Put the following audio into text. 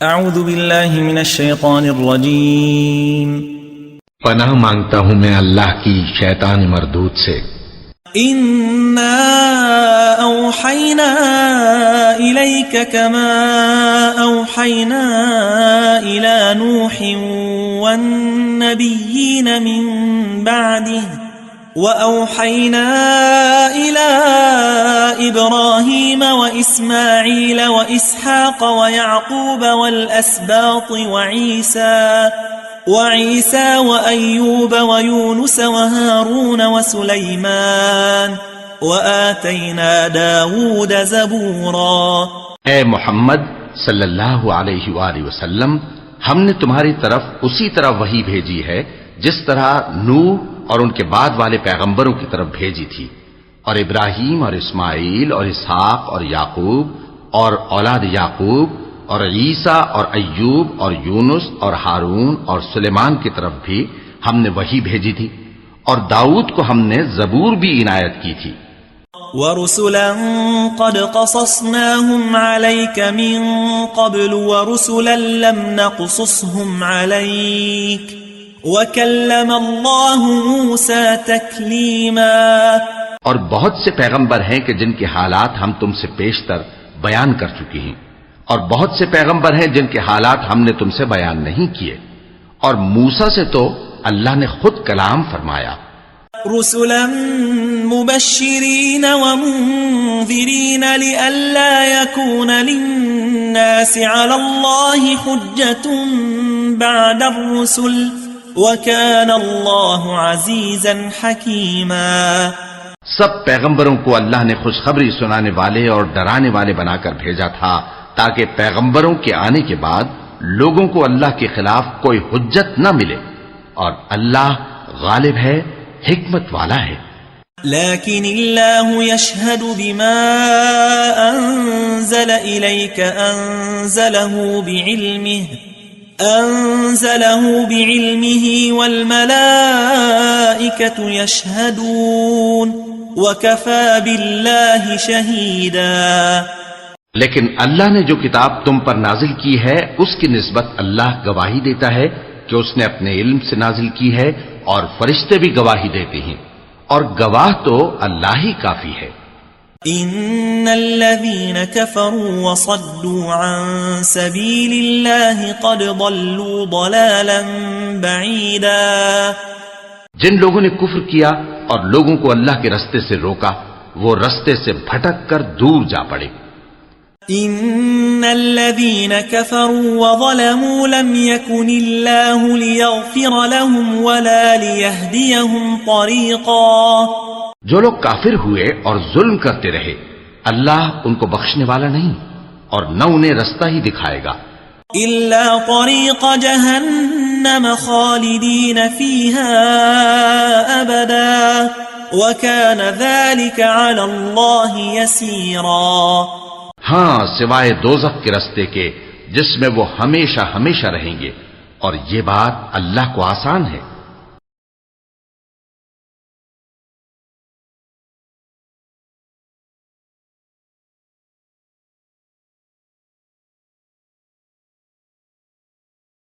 اعوذ باللہ من الشیطان الرجیم پناہ مانگتا ہوں میں اللہ کی شیطان مردود سے۔ انا اوحینا الیک کما اوحینا الی نوح والنبیین من بعده وأوحينا إلى إبراهيم وإسماعيل وإسحاق ويعقوب والأسباط وعيسى وأيوب ويونس وهارون وسليمان وآتينا داود زبورا۔ اے محمد صلی اللہ علیہ وآلہ وسلم، ہم نے تمہاری طرف اسی طرح وحی بھیجی ہے جس طرح نوح اور ان کے بعد والے پیغمبروں کی طرف بھیجی تھی، اور ابراہیم اور اسماعیل اور اسحاق اور یعقوب اور اولاد یعقوب اور عیسیٰ اور ایوب اور یونس اور ہارون اور سلیمان کی طرف بھی ہم نے وحی بھیجی تھی، اور داؤد کو ہم نے زبور بھی عنایت کی تھی۔ ورسلا قد قصصناهم عليك من قبل ورسلا لم نقصصهم عليك وَكَلَّمَ اللَّهُ مُوسَى تَكْلِيمًا۔ اور بہت سے پیغمبر ہیں کہ جن کے حالات ہم تم سے پیشتر بیان کر چکے ہیں، اور بہت سے پیغمبر ہیں جن کے حالات ہم نے تم سے بیان نہیں کیے، اور موسیٰ سے تو اللہ نے خود کلام فرمایا۔ رُسُلًا مُبَشِّرِينَ وَمُنذِرِينَ لِئَلَّا يَكُونَ لِلنَّاسِ عَلَى اللَّهِ حُجَّةٌ بَعْدَ الرُّسُلِ وَكَانَ اللَّهُ عَزِيزًا حَكِيمًا۔ سب پیغمبروں کو اللہ نے خوشخبری سنانے والے اور ڈرانے والے بنا کر بھیجا تھا تاکہ پیغمبروں کے آنے کے بعد لوگوں کو اللہ کے خلاف کوئی حجت نہ ملے، اور اللہ غالب ہے، حکمت والا ہے۔ لیکن اللہ یشہد بما انزل الیک انزلہ بعلمہ والملائکۃ یشہدون وکفی باللہ شہیدا۔ لیکن اللہ نے جو کتاب تم پر نازل کی ہے اس کی نسبت اللہ گواہی دیتا ہے کہ اس نے اپنے علم سے نازل کی ہے، اور فرشتے بھی گواہی دیتے ہیں، اور گواہ تو اللہ ہی کافی ہے۔ ان الذين كفروا وصدوا عن سبيل الله قد ضلوا ضلالا بعيدا۔ جن لوگوں نے کفر کیا اور لوگوں کو اللہ کے رستے سے روکا، وہ رستے سے بھٹک کر دور جا پڑے۔ ان الذين كفروا وظلموا لم يكن الله ليغفر لهم ولا ليهديهم طريقا۔ جو لوگ کافر ہوئے اور ظلم کرتے رہے، اللہ ان کو بخشنے والا نہیں اور نہ انہیں رستہ ہی دکھائے گا۔ الا طريق جهنم خالدين فيها ابدا وكان ذلك على الله يسيرا۔ ہاں، سوائے دوزخ کے رستے کے جس میں وہ ہمیشہ ہمیشہ رہیں گے، اور یہ بات اللہ کو آسان ہے۔